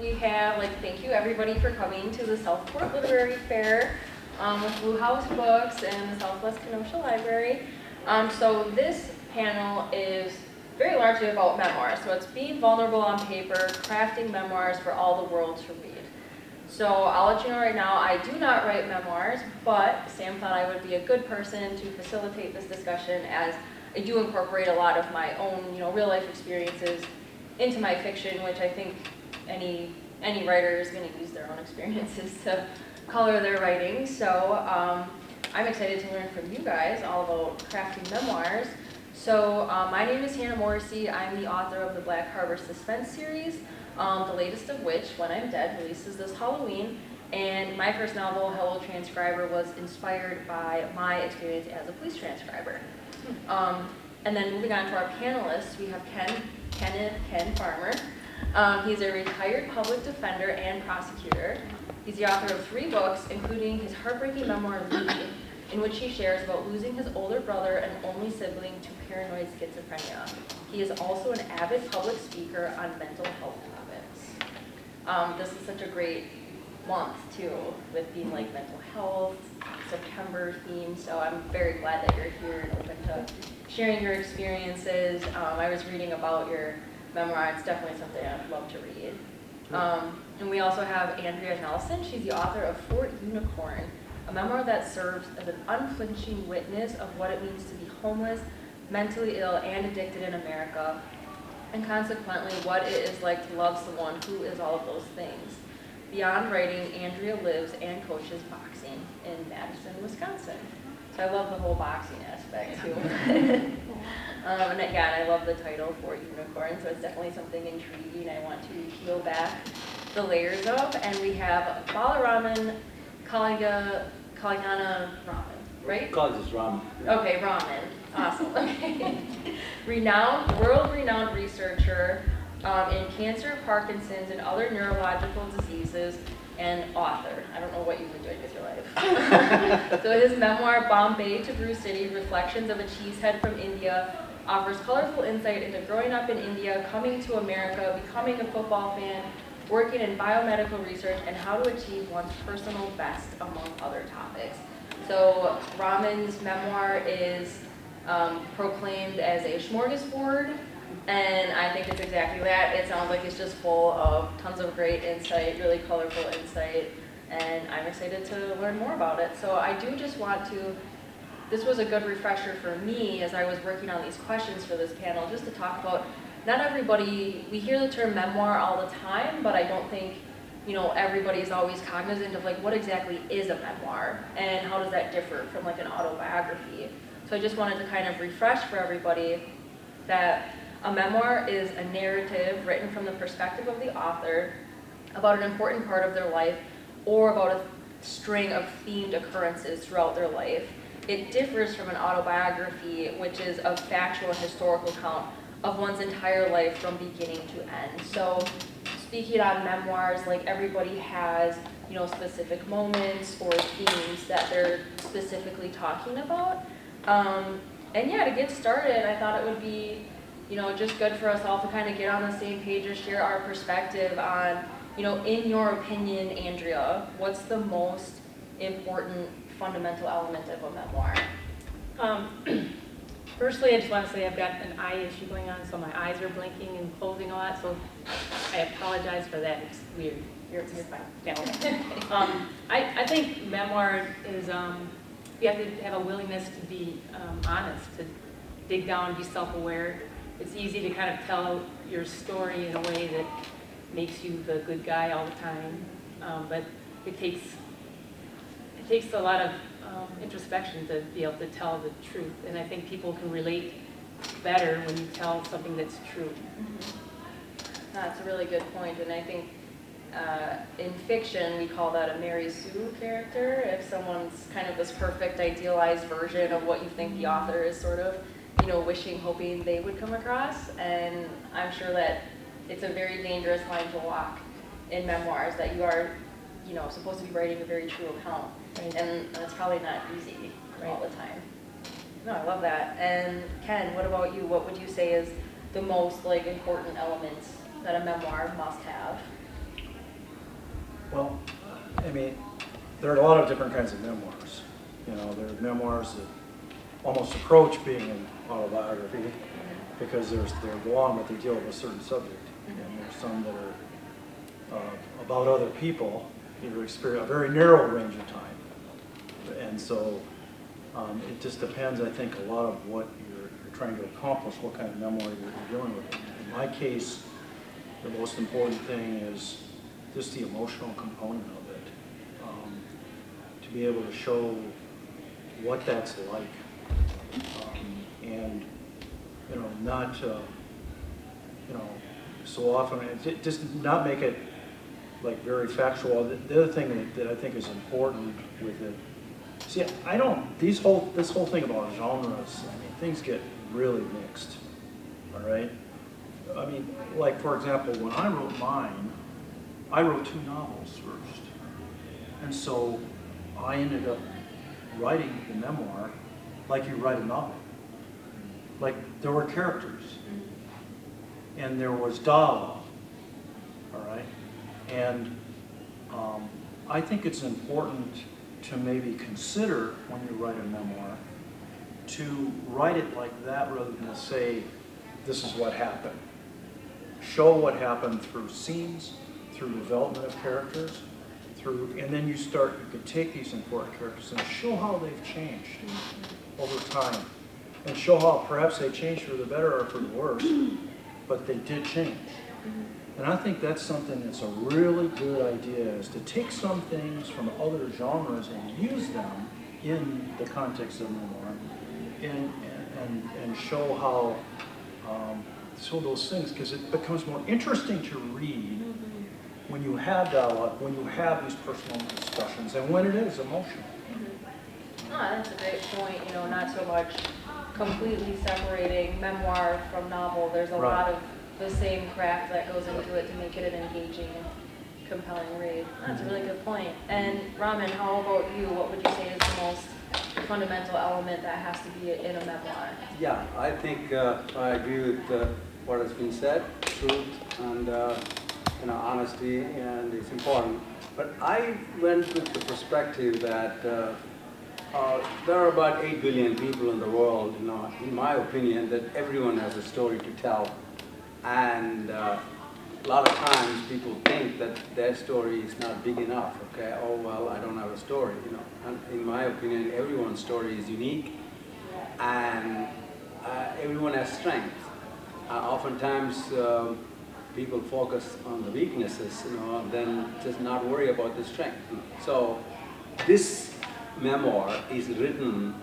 we have, thank you everybody for coming to the Southport Literary Fair with Blue House Books and the Southwest Kenosha Library. So this panel is very largely about memoirs. So it's being vulnerable on paper, crafting memoirs for all the world to read. So I'll let you know right now, I do not write memoirs, but Sam thought I would be a good person to facilitate this discussion, as I do incorporate a lot of my own, real life experiences into my fiction, which I think any writer is going to use their own experiences to color their writing. So I'm excited to learn from you guys all about crafting memoirs. So my name is Hannah Morrissey. I'm the author of the Black Harbor Suspense series, the latest of which, When I'm Dead, releases this Halloween. And my first novel, Hello Transcriber, was inspired by my experience as a police transcriber. And then moving on to our panelists, we have Ken Farmer. He's a retired public defender and prosecutor. He's the author of 3 books, including his heartbreaking memoir, Louie, in which he shares about losing his older brother and only sibling to paranoid schizophrenia. He is also an avid public speaker on mental health topics. This is such a great month, too, with being mental health, September theme, so I'm very glad that you're here and open to sharing your experiences. I was reading about your memoir. It's definitely something I'd love to read. And we also have Andrea Nelson. She's the author of Fort Unicorn, a memoir that serves as an unflinching witness of what it means to be homeless, mentally ill, and addicted in America, and consequently what it is like to love someone who is all of those things. Beyond writing, Andrea lives and coaches boxing in Madison, Wisconsin. So I love the whole boxing aspect too. And again, I love the title, Fort Unicorn, so it's definitely something intriguing I want to peel back the layers of. And we have Balaraman Kalyana Raman, right? Causes Raman. Okay, Raman. Awesome. Okay. World-renowned researcher in cancer, Parkinson's, and other neurological diseases, and author. I don't know what you've been doing with your life. So his memoir, Bombay to Brew City, Reflections of a Cheesehead from India, offers colorful insight into growing up in India, coming to America, becoming a football fan, working in biomedical research, and how to achieve one's personal best, among other topics. So Raman's memoir is proclaimed as a smorgasbord, and I think it's exactly that. It sounds like it's just full of tons of great insight, really colorful insight, and I'm excited to learn more about it. So I do just want to, this was a good refresher for me as I was working on these questions for this panel, just to talk about, not everybody, we hear the term memoir all the time, but I don't think, everybody's always cognizant of what exactly is a memoir, and how does that differ from an autobiography. So I just wanted to kind of refresh for everybody that a memoir is a narrative written from the perspective of the author about an important part of their life or about a string of themed occurrences throughout their life. It differs from an autobiography, which is a factual and historical account of one's entire life from beginning to end. So speaking on memoirs, everybody has, specific moments or themes that they're specifically talking about. And yeah, to get started, I thought it would be just good for us all to kind of get on the same page and share our perspective on, in your opinion, Andrea, what's the most important fundamental element of a memoir? Firstly, I just want to say I've got an eye issue going on, so my eyes are blinking and closing a lot, so I apologize for that. It's weird. You're fine. Yeah. I think memoir is, you have to have a willingness to be honest, to dig down, be self-aware. It's easy to kind of tell your story in a way that makes you the good guy all the time, but it takes a lot of introspection to be able to tell the truth, and I think people can relate better when you tell something that's true. Mm-hmm. That's a really good point, and I think in fiction we call that a Mary Sue character. If someone's kind of this perfect idealized version of what you think the author is sort of wishing, hoping they would come across, and I'm sure that it's a very dangerous line to walk in memoirs, that you are, supposed to be writing a very true account, right. And it's probably not easy all the time. No, I love that. And Ken, what about you? What would you say is the most important elements that a memoir must have? Well, I mean, there are a lot of different kinds of memoirs. You know, there are memoirs that almost approach being an autobiography because they're long, but they deal with a certain subject. And there's some that are about other people, either experience a very narrow range of time. And so it just depends, I think, a lot of what you're trying to accomplish, what kind of memoir you're dealing with. In my case, the most important thing is just the emotional component of it. To be able to show what that's like. And, you know, not, you know, so often, just not make it like very factual. The other thing that I think is important with it, see, I don't, this whole thing about genres, I mean, things get really mixed, all right? I mean, like, for example, when I wrote mine, I wrote 2 novels first. And so I ended up writing the memoir like you write a novel. Like, there were characters, and there was dialogue, all right? And I think it's important to maybe consider, when you write a memoir, to write it like that rather than to say, this is what happened. Show what happened through scenes, through development of characters, and then you can take these important characters and show how they've changed over time. And show how perhaps they changed for the better or for the worse, but they did change. And I think that's something that's a really good idea, is to take some things from other genres and use them in the context of memoir, and show how, show those things, because it becomes more interesting to read when you have dialogue, when you have these personal discussions, and when it is emotional. That's a great point, you know, not so much completely separating memoir from novel. There's a lot of the same craft that goes into it to make it an engaging and compelling read. That's a really good point. And Raman, how about you? What would you say is the most fundamental element that has to be in a memoir? Yeah, I think I agree with what has been said. Truth and you know, honesty, and it's important. But I went with the perspective that there are about 8 billion people in the world, you know, in my opinion, that everyone has a story to tell. And a lot of times people think that their story is not big enough, okay? Oh, well, I don't have a story, you know. And in my opinion, everyone's story is unique, and everyone has strength. Oftentimes, people focus on the weaknesses, you know, and then just not worry about the strength. So this memoir is written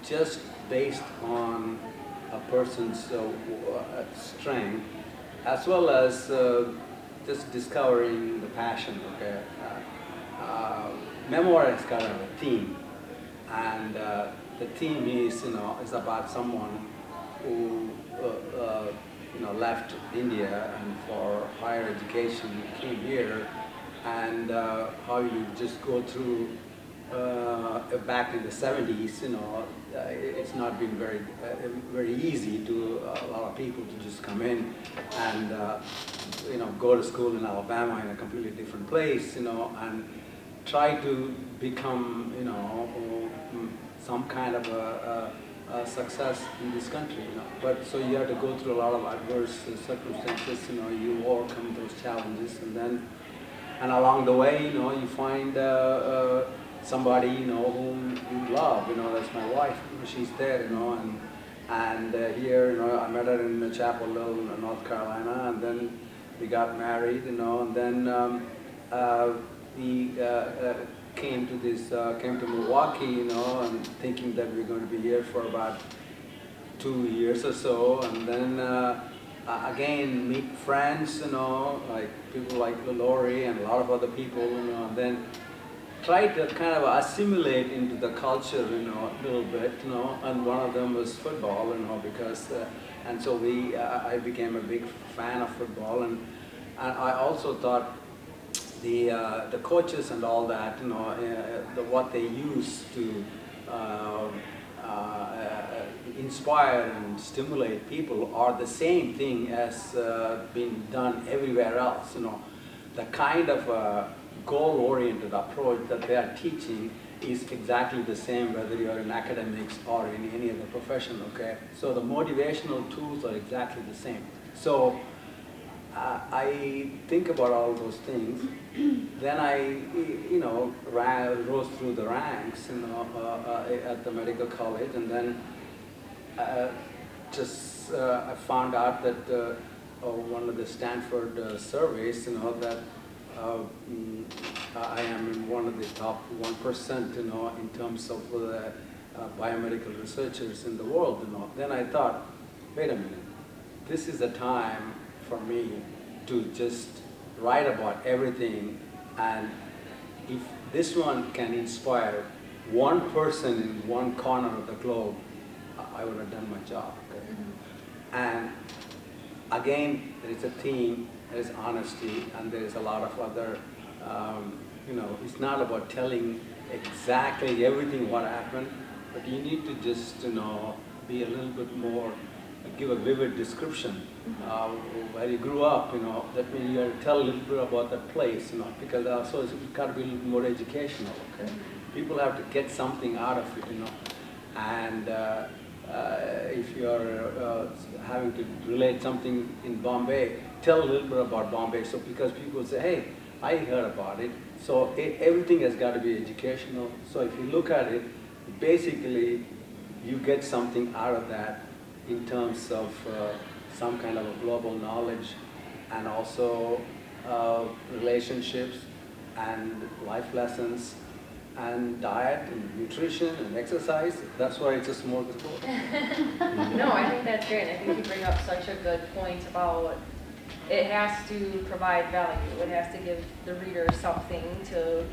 just based on a person's strength, as well as just discovering the passion. Okay, memoir has got a theme, and the theme is, you know, is about someone who you know, left India and for higher education came here, and how you just go through back in the 70s, you know, it's not been very easy to a lot of people to just come in and you know, go to school in Alabama in a completely different place, you know, and try to become, you know, some kind of a success in this country, you know. But so you have to go through a lot of adverse circumstances, you know, you overcome those challenges, and then, and along the way, you know, you find somebody, you know, whom you love, you know, that's my wife, you know, she's there, you know, and here, you know, I met her in Chapel Hill, North Carolina, and then we got married, you know, and then we came to Milwaukee, you know, and thinking that we were going to be here for about 2 years or so, and then again meet friends, you know, like people like Lori and a lot of other people, you know, and then try to kind of assimilate into the culture, you know, a little bit, you know, and one of them was football, you know, because, and so I became a big fan of football, and I also thought the coaches and all that, you know, what they use to inspire and stimulate people are the same thing as being done everywhere else, you know. the kind of goal-oriented approach that they are teaching is exactly the same whether you're in academics or in any other profession, okay? So the motivational tools are exactly the same. So I think about all those things. Then I, rose through the ranks, at the medical college, and then I found out that one of the Stanford surveys, that I am in one of the top 1%, in terms of biomedical researchers in the world, Then I thought, wait a minute, this is a time for me to just write about everything, and if this one can inspire one person in one corner of the globe, I would have done my job. Okay? Mm-hmm. And again, there is a theme, there is honesty, and there is a lot of other, it's not about telling exactly everything what happened, but you need to just, be a little bit more, give a vivid description where you grew up, that means you have to tell a little bit about that place, because also it's got to be a little more educational, okay? People have to get something out of it, and if you're having to relate something in Bombay, tell a little bit about Bombay, so because people say, hey, I heard about it, so everything has got to be educational. So if you look at it, basically you get something out of that in terms of some kind of a global knowledge, and also relationships and life lessons and diet and nutrition and exercise. That's why it's a smorgasbord. No, I think that's great. I think you bring up such a good point about it has to provide value. It has to give the reader something to,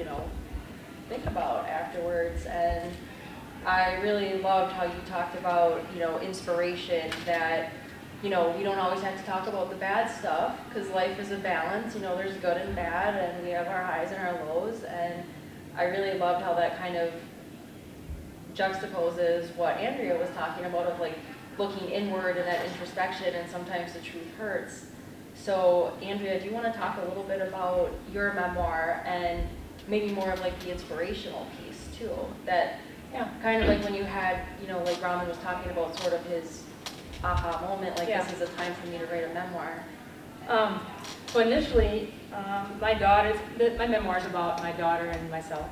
think about afterwards. And I really loved how you talked about, inspiration, that, we don't always have to talk about the bad stuff, because life is a balance. There's good and bad, and we have our highs and our lows. And I really loved how that kind of juxtaposes what Andrea was talking about, of like looking inward and that introspection, and sometimes the truth hurts. So Andrea, do you want to talk a little bit about your memoir and maybe more of like the inspirational piece too? That kind of like when you had, like Raman was talking about sort of his aha moment, like this is a time for me to write a memoir. So initially, my memoir is about my daughter and myself,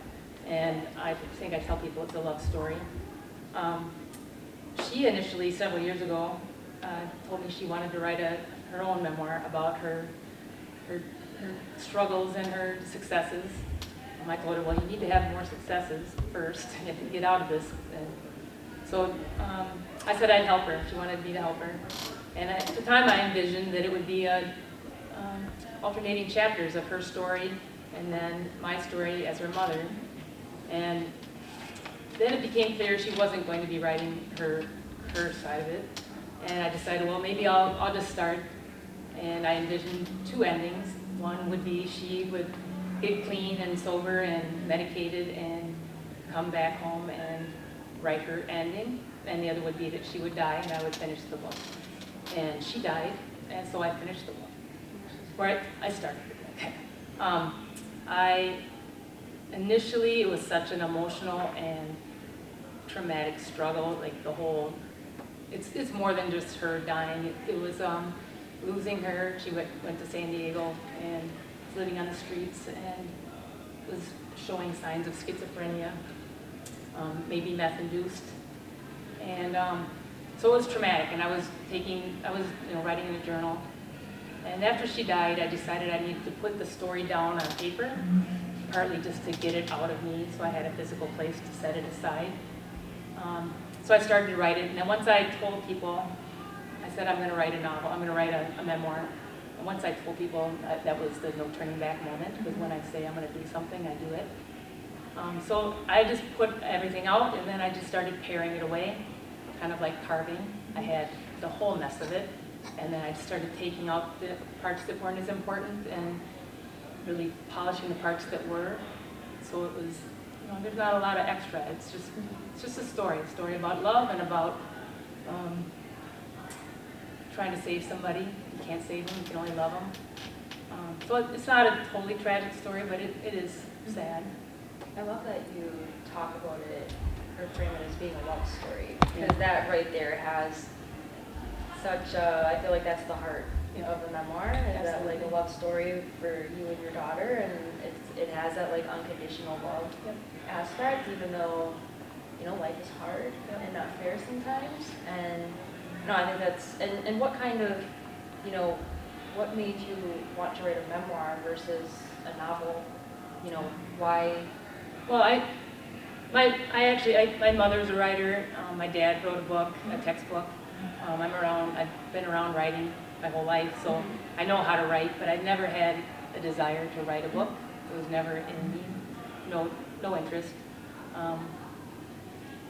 and I think I tell people it's a love story. She initially, several years ago, told me she wanted to write her own memoir about her struggles and her successes. I told her, well, you need to have more successes first. You have to get out of this. And so I said I'd help her. She wanted me to help her. And at the time, I envisioned that it would be alternating chapters of her story and then my story as her mother. And then it became clear she wasn't going to be writing her side of it. And I decided, well, maybe I'll just start. And I envisioned two endings. One would be she would get clean and sober and medicated and come back home and write her ending. And the other would be that she would die and I would finish the book. And she died, and so I finished the book. Or I started the book. Initially, it was such an emotional and traumatic struggle, like the whole, it's more than just her dying. It was losing her. She went to San Diego and was living on the streets and was showing signs of schizophrenia, maybe meth-induced. And so it was traumatic, and I was writing in a journal. And after she died, I decided I needed to put the story down on paper, partly just to get it out of me, so I had a physical place to set it aside. So I started to write it, and then once I told people, I said I'm going to write a novel, I'm going to write a memoir. And once I told people, that was the no turning back moment, because when I say I'm going to do something, I do it. So I just put everything out, and then I just started paring it away, kind of like carving. I had the whole mess of it, and then I started taking out the parts that weren't as important and really polishing the parts that were. So it was, there's not a lot of extra. It's just a story about love and about trying to save somebody. You can't save them, you can only love them. So it's not a totally tragic story, but it is sad. I love that you talk about it or frame it as being a love story, Yeah. because that right there has such a, I feel like that's the heart Yeah. of the memoir, is that like a Absolutely. love story for you and your daughter, and it has that like unconditional love Yep. aspect, even though, you know, life is hard Yep. and not fair sometimes. And no, I think that's, and what kind of, you know, what made you want to write a memoir versus a novel? You know, why? Well, my mother's a writer. My dad wrote a book, a textbook. I've been around writing my whole life, so I know how to write, but I never had a desire to write a book. It was never in me, no interest.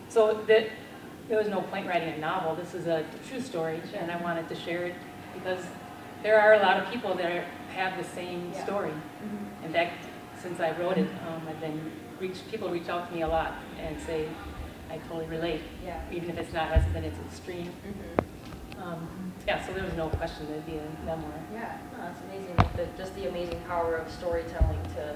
So there was no point writing a novel. This is a true story, and I wanted to share it because there are a lot of people that have the same Yeah. story. In fact, since I wrote it, people reach out to me a lot and say, I totally relate, Yeah. even if it's not as then it's extreme. Mm-hmm. Yeah, so there was no question that it'd be a memoir. Yeah, no, it's amazing, like just the amazing power of storytelling to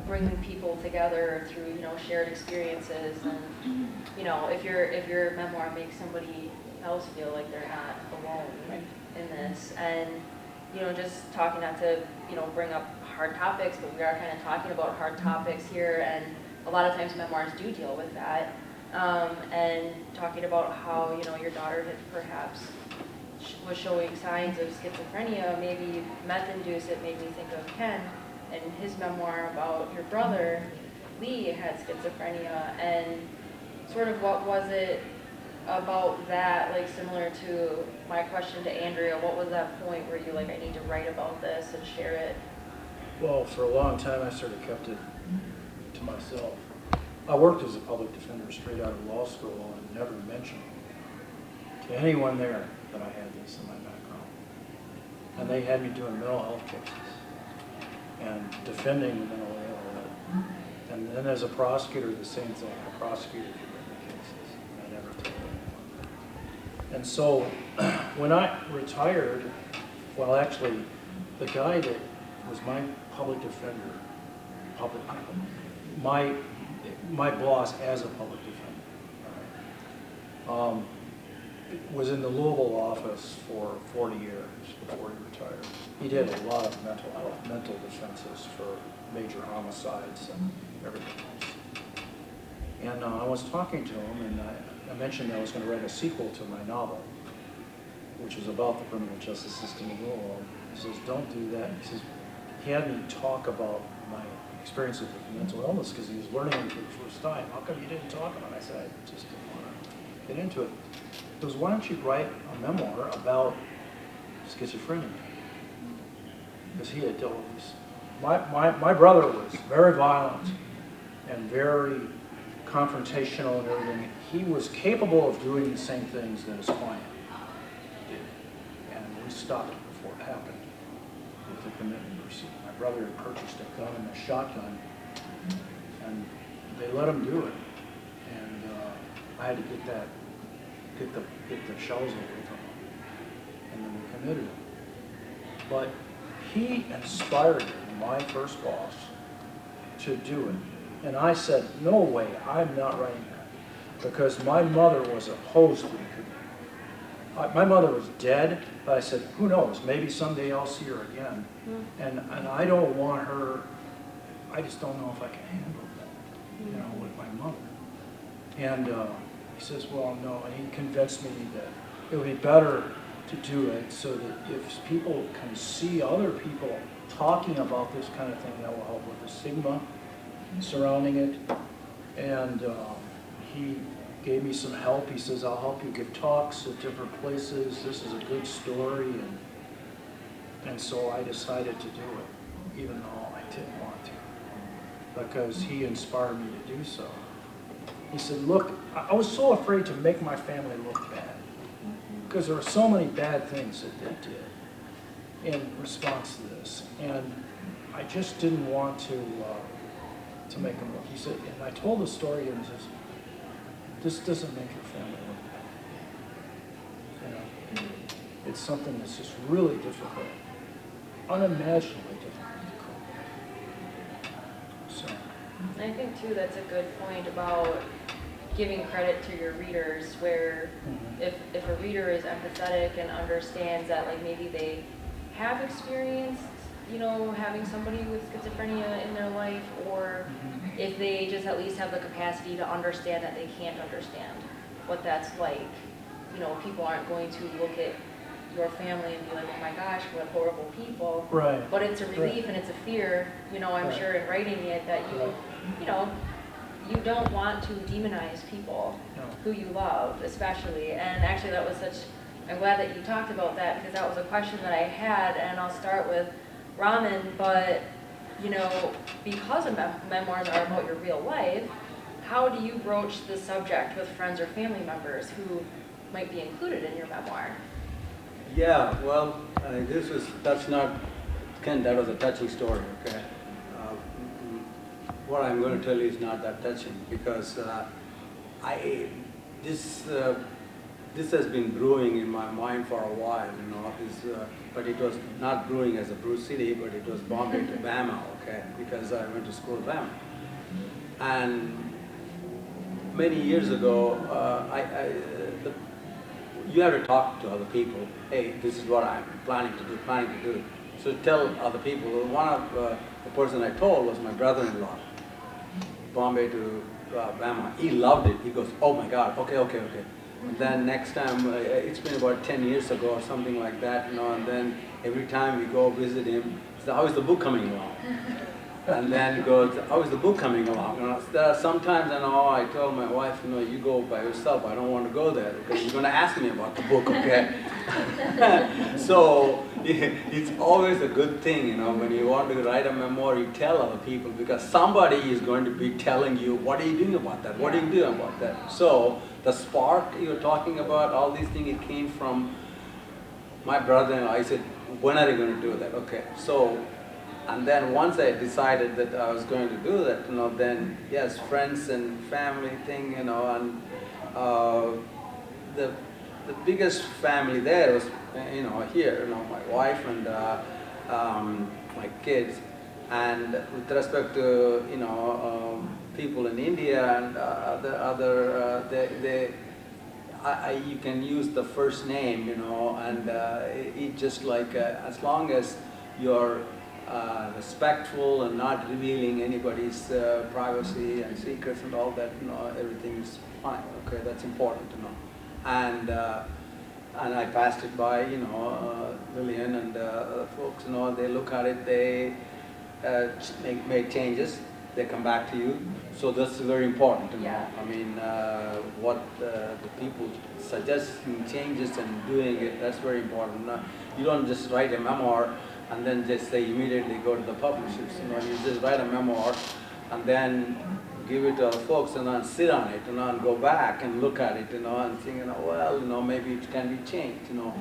bring people together through, you know, shared experiences. And, you know, if your memoir makes somebody else feel like they're not alone Right. in this. And, you know, just talking, not to, you know, bring up hard topics, but we are kind of talking about hard topics here, and a lot of times memoirs do deal with that. And talking about how, you know, your daughter had perhaps was showing signs of schizophrenia, maybe meth-induced. It made me think of Ken and his memoir about your brother, Lee, had schizophrenia, and sort of what was it about that, like similar to my question to Andrea, what was that point where you like, I need to write about this and share it? Well, for a long time, I sort of kept it to myself. I worked as a public defender straight out of law school and never mentioned to anyone there that I had this in my background. And they had me doing mental health cases and defending the mentally ill. And then as a prosecutor, the same thing. I prosecuted the cases, and I never told anyone. And so when I retired, well, actually, the guy that was my public defender, my boss as a public defender, was in the Louisville office for 40 years before he retired. He did a lot of mental defenses for major homicides and everything else. And I was talking to him, and I mentioned that I was going to write a sequel to my novel, which was about the criminal justice system in Louisville. He says, don't do that. He says, he had me talk about my experiences with mental illness because he was learning it for the first time. How come you didn't talk about it? I said, I just didn't want to get into it. He goes, why don't you write a memoir about schizophrenia? Because he had dealt with this. My brother was very violent and very confrontational and everything. He was capable of doing the same things that his client did. And we stopped it before it happened with the commitment receipt. My brother had purchased a gun and a shotgun, and they let him do it. And I had to get the shells away from him, and then we committed him. But he inspired me, my first boss, to do it. And I said, no way, I'm not writing that. Because my mother was opposed to it. My mother was dead, but I said, who knows, maybe someday I'll see her again. And I don't want her, I just don't know if I can handle that, you know, with my mother. And he says, well, no, and he convinced me that it would be better to do it so that if people can see other people talking about this kind of thing, that will help with the stigma surrounding it. And he gave me some help. He says, I'll help you give talks at different places. This is a good story. And so I decided to do it, even though I didn't want to, because he inspired me to do so. He said, look, I was so afraid to make my family look bad, because there were so many bad things that they did in response to this. And I just didn't want to make them look. He said, and I told the story, and he says, this doesn't make your family look bad. You know, it's something that's just really difficult. unimaginably different. So, I think too, that's a good point about giving credit to your readers, where if a reader is empathetic and understands that like maybe they have experienced, you know, having somebody with schizophrenia in their life, or if they just at least have the capacity to understand that they can't understand what that's like, you know, people aren't going to look at your family and be like, oh my gosh, what horrible people. right. But it's a relief and it's a fear, you know, I'm Right. sure in writing it that you know, you don't want to demonize people No. who you love, especially. And actually that was I'm glad that you talked about that, because that was a question that I had, and I'll start with Raman, but, you know, because memoirs are about your real life, how do you broach the subject with friends or family members who might be included in your memoir? Yeah, well, that's not, Ken, that was a touching story, okay? What I'm going to tell you is not that touching, because this has been brewing in my mind for a while, you know, but it was not brewing as a brew city, but it was Bombay to Bama, okay, because I went to school in Bama. And many years ago, you have to talk to other people. Hey, this is what I'm planning to do. So tell other people. One of the person I told was my brother-in-law, Bombay to Bama. He loved it. He goes, oh my God, okay. And then next time, it's been about 10 years ago or something like that, you know, and then every time we go visit him, he says, how is the book coming along? And then he goes, how is the book coming along? You know, there are sometimes, you know, I told my wife, you know, you go by yourself. I don't want to go there because you're going to ask me about the book, okay? So it's always a good thing, you know, when you want to write a memoir, you tell other people, because somebody is going to be telling you, what are you doing about that? What are you doing about that? So the spark you're talking about, all these things, it came from my brother-in-law. I said, when are you going to do that? Okay, so. And then once I decided that I was going to do that, you know, then yes, friends and family thing, you know, and the biggest family there was, you know, here, you know, my wife and my kids, and with respect to, you know, people in India and you can use the first name, you know, and it just like as long as you're respectful and not revealing anybody's privacy and secrets and all that, you know, everything's fine. Okay, that's important to know. And I passed it by, you know, Lillian and folks, you know, they look at it, they make changes, they come back to you. So that's very important to know. Yeah. I mean, what the people suggesting changes and doing it, that's very important. You don't just write a memoir and then just say immediately go to the publishers. You know, you just write a memoir and then give it to other folks and then sit on it, you know, and go back and look at it, you know, and think, you know, well, you know, maybe it can be changed, you know.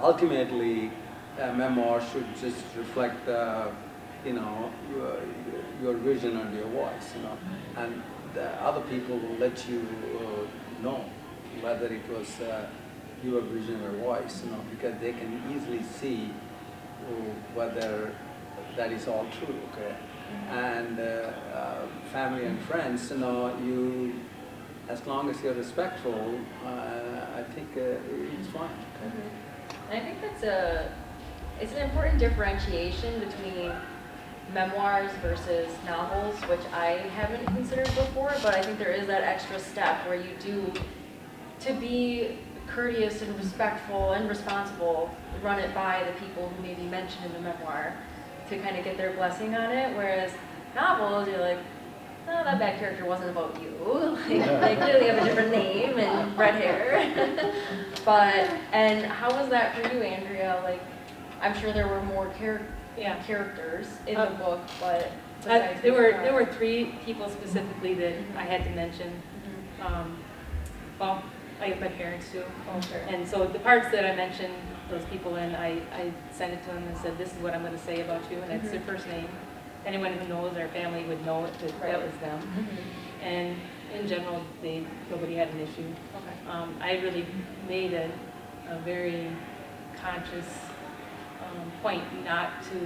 Ultimately, a memoir should just reflect, you know, your vision and your voice, you know, and the other people will let you know whether it was your vision or voice, you know, because they can easily see whether that is all true, okay? And family and friends, you know, as long as you're respectful, I think it's fine. Okay? And I think it's an important differentiation between memoirs versus novels, which I haven't considered before, but I think there is that extra step where you do, to be courteous and respectful and responsible, run it by the people who may be mentioned in the memoir to kind of get their blessing on it, whereas novels, you're like, oh, that bad character wasn't about you. Like clearly you have a different name and red hair. And how was that for you, Andrea? Like, I'm sure there were more characters in the book, but there were 3 people specifically that I had to mention. Well, I have my parents too. Oh, sure. And so the parts that I mentioned those people in, I sent it to them and said, this is what I'm going to say about you, and it's their first name. Anyone who knows their family would know it, that was them. And in general, nobody had an issue. Okay. I really made a very conscious point not to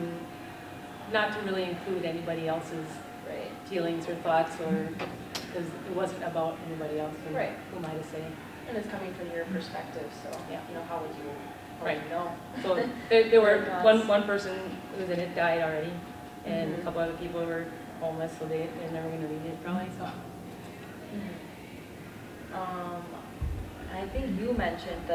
really include anybody else's Right. feelings or thoughts, or because it wasn't about anybody else. Who, Right. who am I to say? And it's coming from your perspective, so, Yeah. you know, how would you Right. know? So there were Your thoughts? one person who was in it died already, and Mhm. a couple other people were homeless, so they're never going to read it probably. So I think you mentioned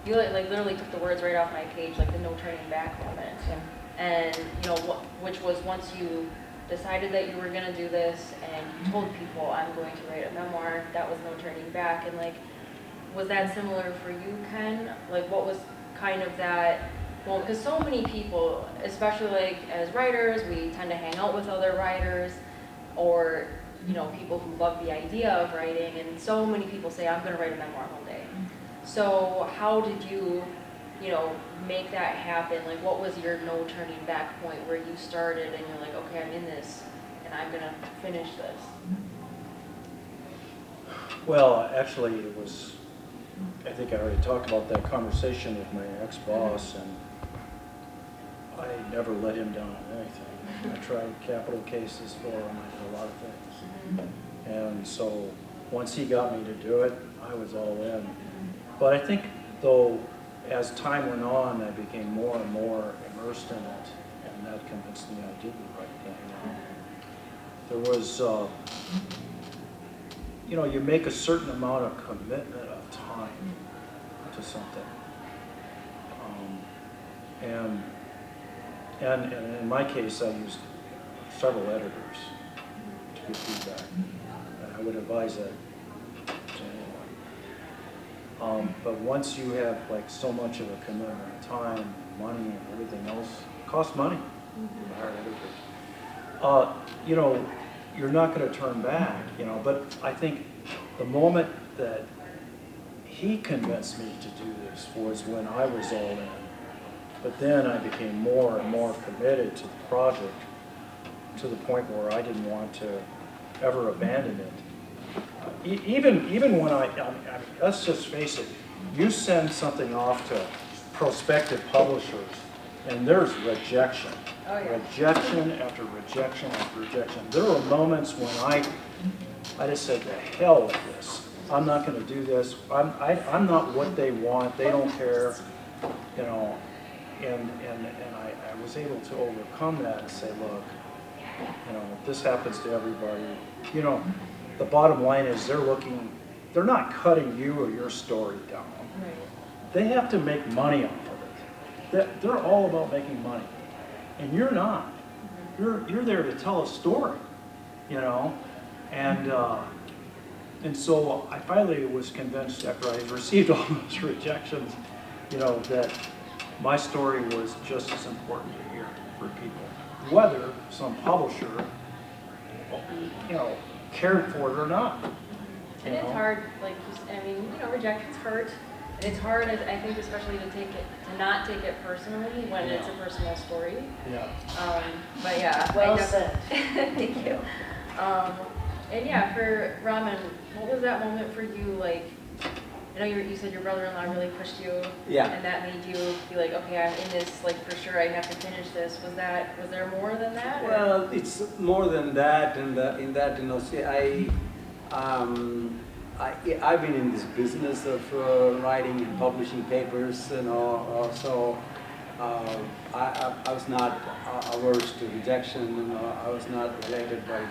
you like literally took the words right off my page, like the no turning back moment. yeah. And, you know, which was once you decided that you were gonna do this and you told people, I'm going to write a memoir, that was no turning back. And like, was that similar for you, Ken? Like, what was kind of that, well, because so many people, especially like as writers, we tend to hang out with other writers, or, you know, people who love the idea of writing, and so many people say, I'm gonna write a memoir one day. So how did you, you know, make that happen? Like, what was your no turning back point where you started and you're like, okay, I'm in this and I'm gonna finish this? Well, actually, it was, I think I already talked about that conversation with my ex-boss, and I never let him down on anything. I tried capital cases for him, I did a lot of things. And so, once he got me to do it, I was all in. But I think, though, as time went on, I became more and more immersed in it, and that convinced me I did the right thing. There was, you know, you make a certain amount of commitment of time to something. And in my case, I used several editors to give feedback, and I would advise that to anyone. But once you have like so much of a commitment of time, money, and everything else, it costs money to hire editors. You know, you're not going to turn back, you know, but I think the moment that he convinced me to do this was when I was all in. But then I became more and more committed to the project, to the point where I didn't want to ever abandon it. Even when I mean, let's just face it, you send something off to prospective publishers, and there's rejection. Oh, yeah. Rejection after rejection after rejection. There were moments when I just said, to hell with this. I'm not going to do this. I'm not what they want. They don't care, you know. And I was able to overcome that and say, look, you know, this happens to everybody. You know, the bottom line is they're not cutting you or your story down. Right. They have to make money off of it. They're all about making money. And you're not. You're there to tell a story, you know? And so I finally was convinced, after I received all those rejections, you know, that my story was just as important to hear for people. Whether some publisher, you know, cared for it or not. And it's hard, like, I mean, you know, rejections hurt. And it's hard, I think, especially to not take it personally when it's a personal story. Yeah. But yeah. Well said. Thank you. And yeah, for Raman, what was that moment for you? Like, I know you said your brother-in-law really pushed you. Yeah. And that made you be like, okay, I'm in this, like, for sure, I have to finish this. Was there more than that? Or? Well, it's more than that, and in that, you know, see, I've been in this business of writing and publishing papers, you know, so I was not averse to rejection, you know, I was not related by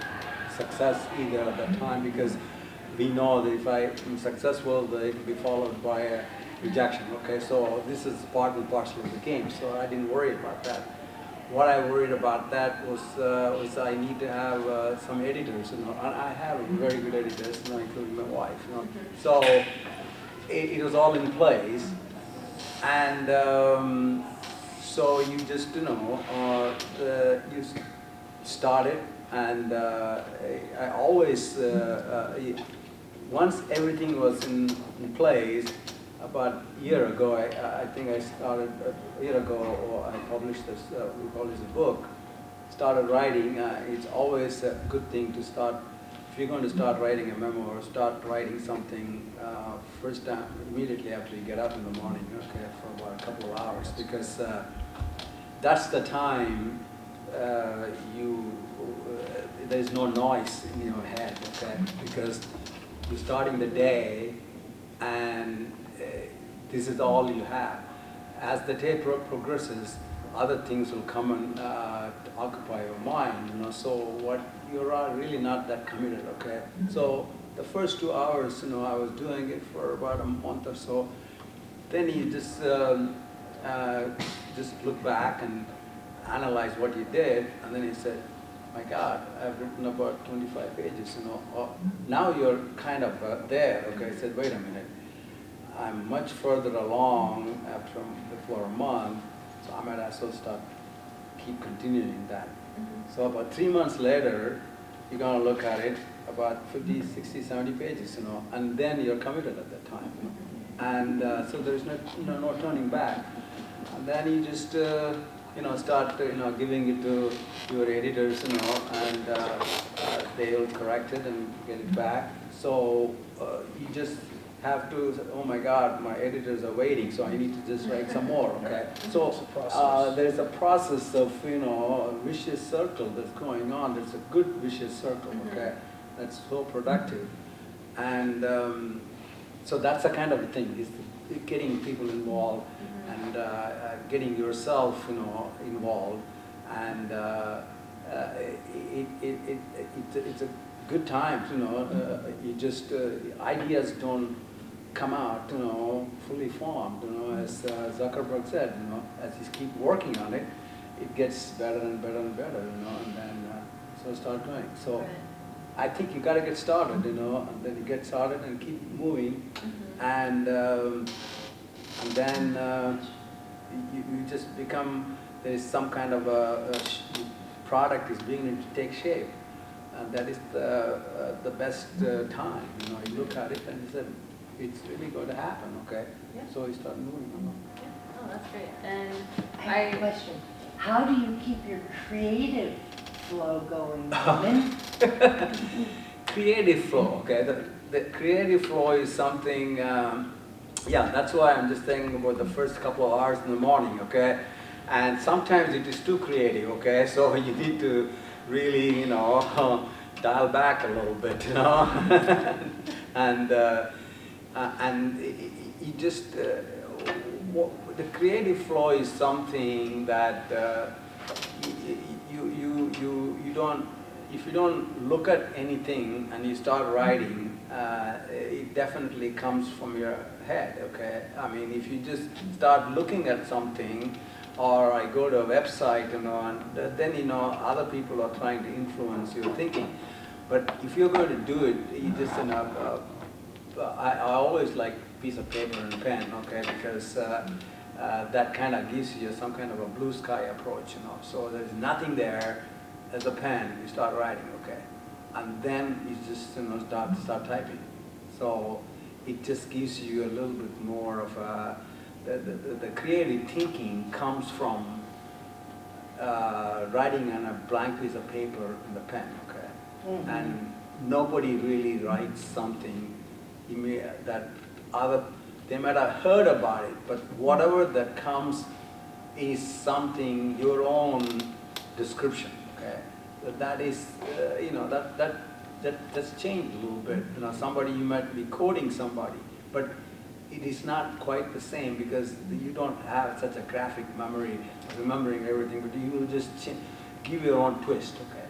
success either at that time, because we know that if I am successful, that it will be followed by a rejection, okay? So this is part and parcel of the game, so I didn't worry about that. What I worried about that was I need to have some editors, you know, and I have very good editors, you know, including my wife, you know. So it was all in place, and so you just, you know, you start it, and I always, once everything was in place, about a year ago, I think I started, a year ago, or I published this, we published a book, started writing. It's always a good thing to start, if you're going to start writing a memoir, start writing something first time, immediately after you get up in the morning, okay, for about a couple of hours, because that's the time there's no noise in your head, okay? Because you're starting the day and this is all you have. As the day progresses, other things will come and occupy your mind, you know, so what you're really not that committed, okay? So the first 2 hours, you know, I was doing it for about a month or so. Then you just look back and analyze what you did, and then you said, my God, I've written about 25 pages, you know. Oh, now you're kind of there, okay? I said, wait a minute, I'm much further along after before a month, so I might as well keep continuing that. So about 3 months later, you're gonna look at it, about 50, 60, 70 pages, you know, and then you're committed at that time. You know? And so there's no turning back. And then you just, you know, start, you know, giving it to your editors, you know, and they'll correct it and get it back. So you just have to say, oh my God, my editors are waiting, so I need to just write some more, okay? So there's a process of, you know, a vicious circle that's going on. There's a good vicious circle, okay? That's so productive. And so that's the kind of a thing, is getting people involved and getting yourself, you know, involved. And it's a good time, you know. You just, ideas don't come out, you know, fully formed, you know, as Zuckerberg said, you know, as you keep working on it, it gets better and better and better, you know, and then so start going. So I think you got to get started, you know, and then you get started and keep moving, and then you just become, there is some kind of a product is beginning to take shape, and that is the best time, you know. You look at it and you say, it's really going to happen, okay? Yeah. So you start moving along. Yeah. Oh, that's great. And I have a question. How do you keep your creative flow going, Norman? Creative flow, okay? The creative flow is something, yeah, that's why I'm just thinking about the first couple of hours in the morning, okay? And sometimes it is too creative, okay? So you need to really, you know, dial back a little bit, you know? And you just, the creative flow is something that you don't, if you don't look at anything and you start writing, it definitely comes from your head, okay? I mean, if you just start looking at something, or I go to a website, you know, and then, you know, other people are trying to influence your thinking. But if you're going to do it, you just, you know, I always like piece of paper and pen, okay, because that kind of gives you some kind of a blue sky approach, you know. So there's nothing there. As a pen, you start writing, okay, and then you just, you know, start typing. So it just gives you a little bit more of a, the creative thinking comes from writing on a blank piece of paper in the pen, okay, and nobody really writes something that they might have heard about it, but whatever that comes is something, your own description, okay? That is, you know, that's changed a little bit. You know, somebody, you might be quoting somebody, but it is not quite the same because you don't have such a graphic memory, remembering everything, but you will just give your own twist, okay?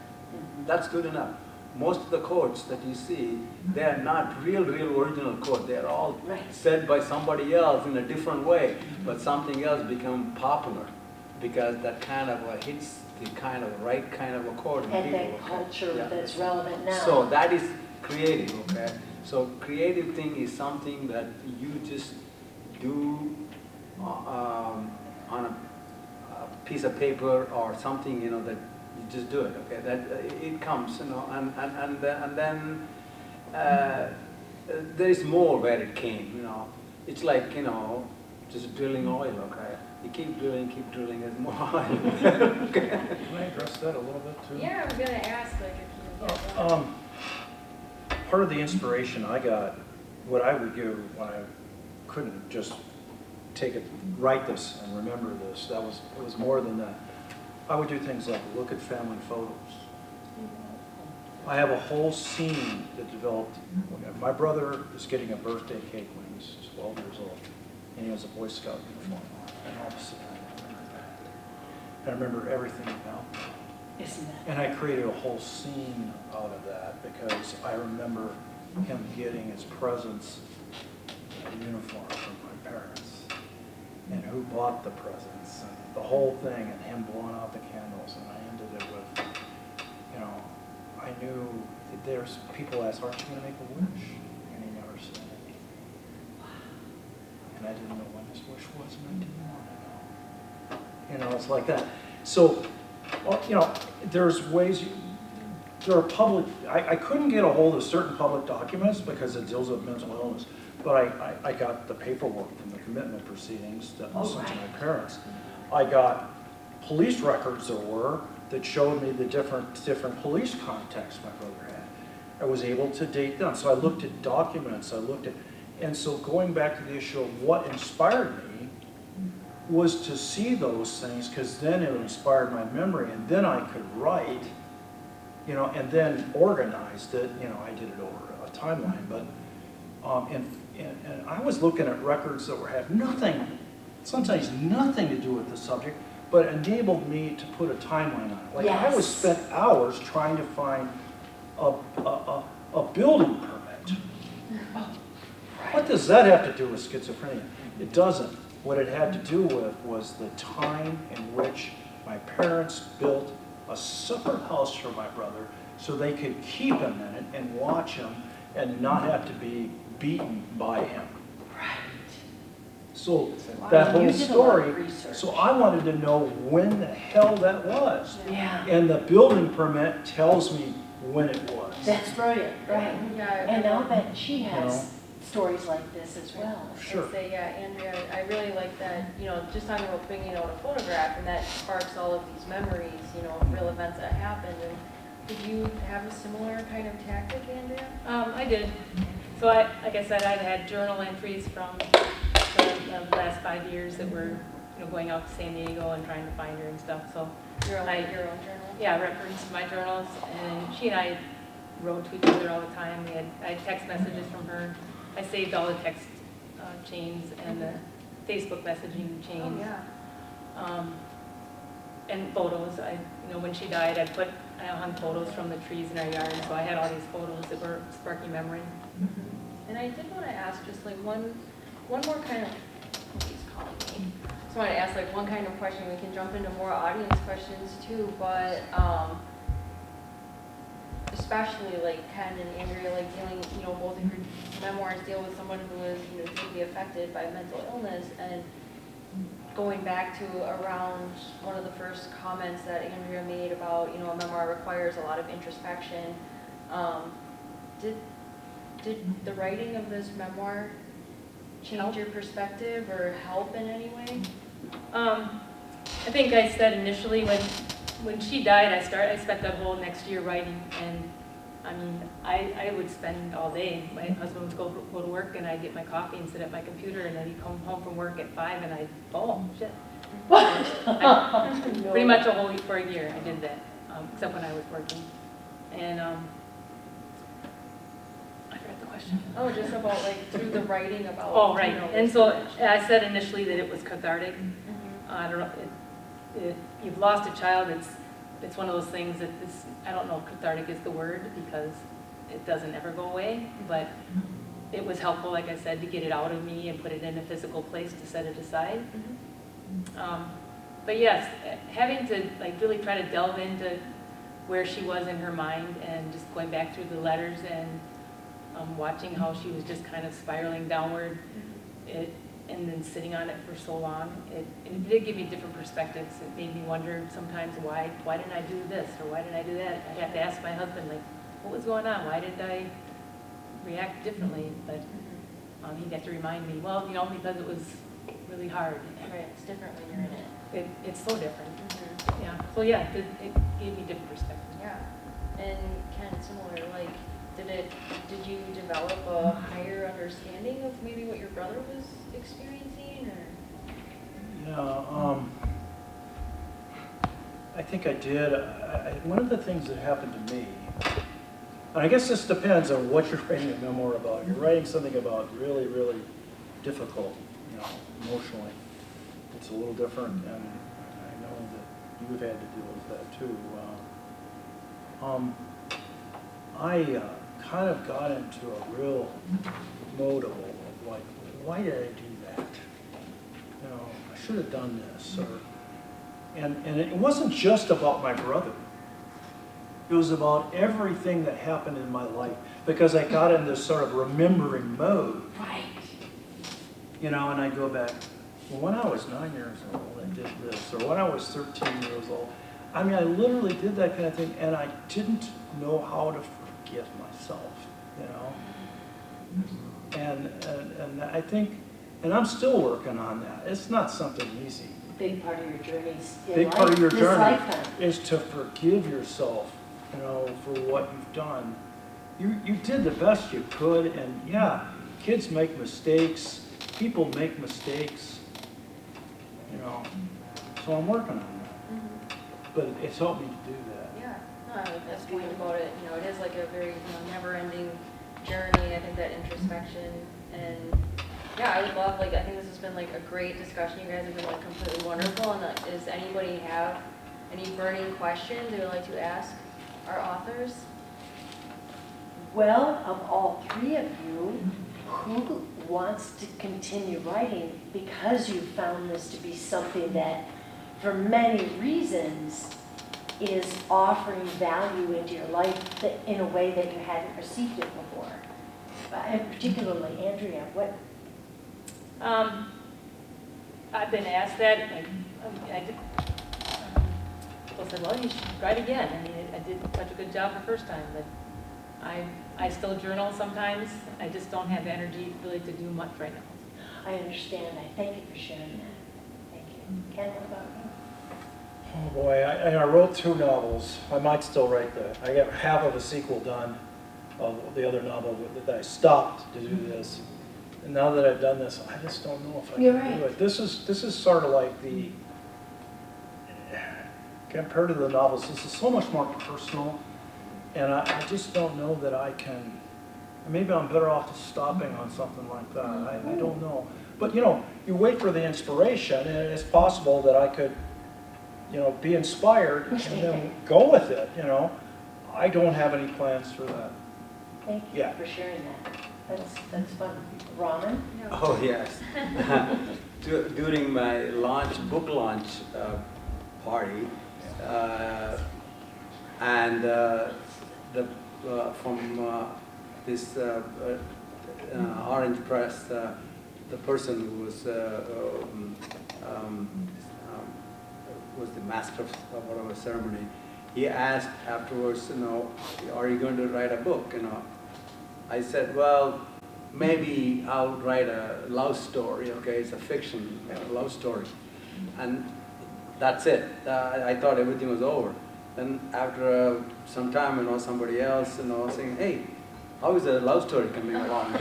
That's good enough. Most of the quotes that you see, they are not real original quotes. They are all said by somebody else in a different way, but something else become popular because that kind of hits the kind of right kind of a quote in And people. that culture Yeah. that's relevant now. So that is creative, okay? So creative thing is something that you just do on a piece of paper or something, you know, that you just do it, okay? That it comes, you know, and then there is more where it came, you know. It's like, you know, just drilling oil, okay? You keep drilling, there's more oil. Okay. Can I address that a little bit too? yeah, I was gonna ask, like, if you Part of the inspiration I got, what I would do when I couldn't just write this and remember this. It was more than that. I would do things like look at family photos. I have a whole scene that developed. My brother is getting a birthday cake when he's 12 years old, and he has a Boy Scout uniform on. And all of a sudden, I remember everything about that. Isn't that? And I created a whole scene out of that because I remember him getting his presents, a uniform from my parents, and who bought the presents, and the whole thing, and him blowing out the candles, and I ended it with, I knew that there's people asked, aren't you going to make a wish? And he never said it. And I didn't know when his wish was, and I didn't want to know. It's like that. So, there's ways, there are public, I couldn't get a hold of certain public documents because it deals with mental illness, but I got the paperwork from the commitment proceedings that was sent to my parents. I got police records that showed me the different police contacts my brother had. I was able to date them. So I looked at documents, and so going back to the issue of what inspired me was to see those things, because then it inspired my memory, and then I could write, and then organized it. I did it over a timeline, but, and I was looking at records that had sometimes nothing to do with the subject, but enabled me to put a timeline on it. Like I was spent hours trying to find a building permit. What does that have to do with schizophrenia? It doesn't. What it had to do with was the time in which my parents built a separate house for my brother so they could keep him in it and watch him and not have to be beaten by him. Right. So Wow. that whole You did a lot of story, research. so I wanted to know when the hell that was. Yeah. And the building permit tells me when it was. That's brilliant, right? Yeah. And I'll bet she has stories like this as well. Sure. I'd say, yeah, Andrea, I really like that, just talking about bringing out a photograph, and that sparks all of these memories, of real events that happened. And did you have a similar kind of tactic, Andrea? I did. So like I said, I'd had journal entries from the last 5 years that were, going out to San Diego and trying to find her and stuff. So Your own journal? yeah, referenced my journals, and she and I wrote to each other all the time. I had text messages from her. I saved all the text chains and the Facebook messaging Oh, chains. yeah. And photos. When she died, I hung photos from the trees in our yard, so I had all these photos that were sparking memory. And I did want to ask just like one more kind of, he's calling me. Just wanted to ask like one kind of question. We can jump into more audience questions too, but especially like Ken and Andrea, like dealing, both of your memoirs deal with someone who is, deeply affected by mental illness, and going back to around one of the first comments that Andrea made about, a memoir requires a lot of introspection. Did the writing of this memoir change your perspective or help in any way? I think I said initially when she died, I spent that whole next year writing, and I would spend all day. My husband would go to work, and I'd get my coffee and sit at my computer, and then he'd come home from work at 5, and I'd, shit. Pretty much a whole week for a year I did that, except when I was working. And I forgot the question. Oh, just about like through the writing about. Oh, right. And so I said initially that it was cathartic. I don't know, if you've lost a child, it's one of those things that I don't know if cathartic is the word, because it doesn't ever go away, but it was helpful, like I said, to get it out of me and put it in a physical place to set it aside. But yes, having to like really try to delve into where she was in her mind, and just going back through the letters and watching how she was just kind of spiraling downward, and then sitting on it for so long, it did give me different perspectives. It made me wonder sometimes why didn't I do this, or why didn't I do that? I'd have to ask my husband, like, what was going on? Why didn't I react differently? But he got to remind me, well, because it was really hard. Right, it's different when you're in it. It's so different. Yeah. So yeah, it gave me different perspective. Yeah. And Ken, similar, like, did you develop a higher understanding of maybe what your brother was experiencing, or? Yeah, I think I did. One of the things that happened to me, and I guess this depends on what you're writing a memoir about. If you're writing something about really, really difficult, emotionally, it's a little different, and I know that you've had to deal with that too. I kind of got into a real mode of like, why did I do that? I should have done this, and it wasn't just about my brother. It was about everything that happened in my life, because I got in this sort of remembering mode. Right. And I go back, well, when I was 9 years old, I did this, or when I was 13 years old. I mean, I literally did that kind of thing, and I didn't know how to forgive myself, And I think, and I'm still working on that. It's not something easy. Big part of your journey Big part of your this journey lifetime. is to forgive yourself, for what you've done. You did the best you could, and yeah, kids make mistakes, people make mistakes, so I'm working on that. But it's helped me to do that. Yeah, no, I like that point about it. It is like a very never-ending journey. I think that introspection, and yeah, I would love, I think this has been a great discussion. You guys have been completely wonderful. And does anybody have any burning questions they would like to ask our authors? Well, of all three of you, who wants to continue writing because you found this to be something that, for many reasons, is offering value into your life in a way that you hadn't received it before? And particularly, Andrea, what? I've been asked that. I did. People said, well, you should write again. I mean, I did such a good job the first time, but I still journal sometimes. I just don't have energy really to do much right now. I understand. I thank you for sharing that. Thank you. Ken, what about you? Oh boy, I wrote 2 novels. I might still write that. I got half of a sequel done of the other novel that I stopped to do this. And now that I've done this, I just don't know if I can do it. This is sort of like compared to the novels, this is so much more personal. And I just don't know that I can, maybe I'm better off just stopping on something like that. I don't know. But you wait for the inspiration, and it's possible that I could, be inspired and then go with it, I don't have any plans for that. Thank you for sharing that. That's fun. Raman? Oh, yes. During my book launch party, and from this Orange Press, the person who was the master of whatever ceremony, he asked afterwards, are you going to write a book? I said, well, maybe I'll write a love story. Okay, it's a fiction, a love story, and that's it. I thought everything was over. Then after some time, somebody else, saying, hey, how is a love story coming along?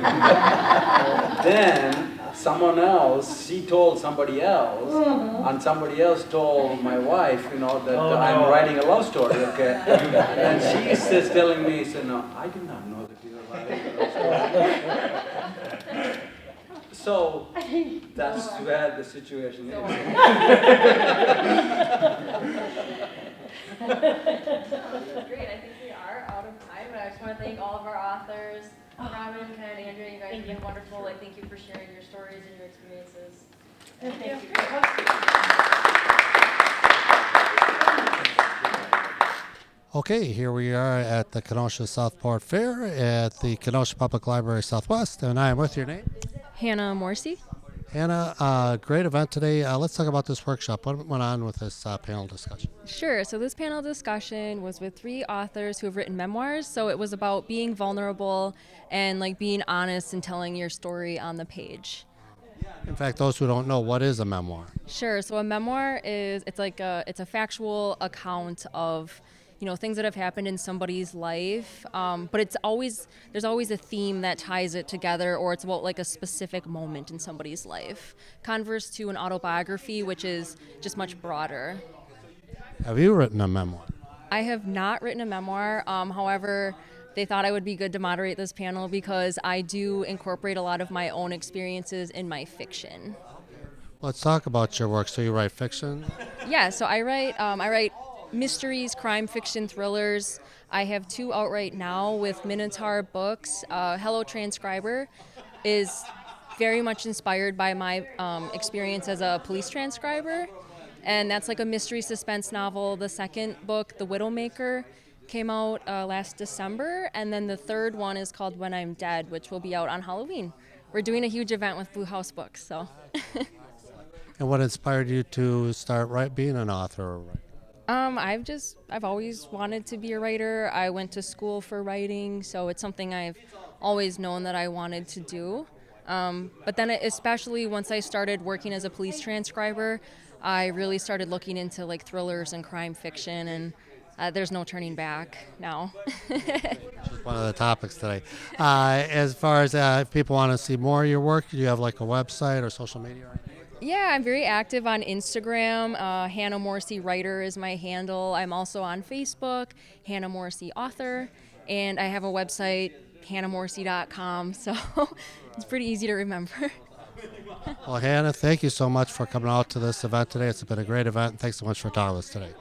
Then someone else, she told somebody else, and somebody else told my wife, that I'm writing a love story, okay? And she's just telling me, no, I did not know that you were writing a love story. So that's where the situation is. That's great. I think we are out of time, but I just want to thank all of our authors. Robin, Ken, Andrea, you guys have been wonderful. Thank you for sharing your stories and your experiences. Thank you. Okay, here we are at the Kenosha Southport Fair at the Kenosha Public Library Southwest, and I am with your name? Hannah Morrissey. Hannah, great event today. Let's talk about this workshop. What went on with this panel discussion? Sure. So this panel discussion was with 3 authors who have written memoirs. So it was about being vulnerable and being honest and telling your story on the page. In fact, those who don't know, what is a memoir? Sure. So a memoir is it's a factual account of things that have happened in somebody's life. But there's always a theme that ties it together, or it's about like a specific moment in somebody's life. Converse to an autobiography, which is just much broader. Have you written a memoir? I have not written a memoir. However, they thought I would be good to moderate this panel because I do incorporate a lot of my own experiences in my fiction. Let's talk about your work. So you write fiction? Yeah, so I write mysteries, crime fiction, thrillers. I have 2 out right now with Minotaur Books. Hello Transcriber is very much inspired by my experience as a police transcriber. And that's like a mystery suspense novel. The second book, The Widowmaker, came out last December. And then the third one is called When I'm Dead, which will be out on Halloween. We're doing a huge event with Blue House Books, so. And what inspired you to start being an author? I've always wanted to be a writer. I went to school for writing, so it's something I've always known that I wanted to do. But then especially once I started working as a police transcriber, I really started looking into like thrillers and crime fiction, and there's no turning back now. Just one of the topics today. As far as if people want to see more of your work, do you have like a website or social media? Yeah, I'm very active on Instagram. Hannah Morrissey Writer is my handle. I'm also on Facebook, Hannah Morrissey Author, and I have a website, hannahmorrissey.com, so it's pretty easy to remember. Well, Hannah, thank you so much for coming out to this event today. It's been a great event. Thanks so much for talking with us today.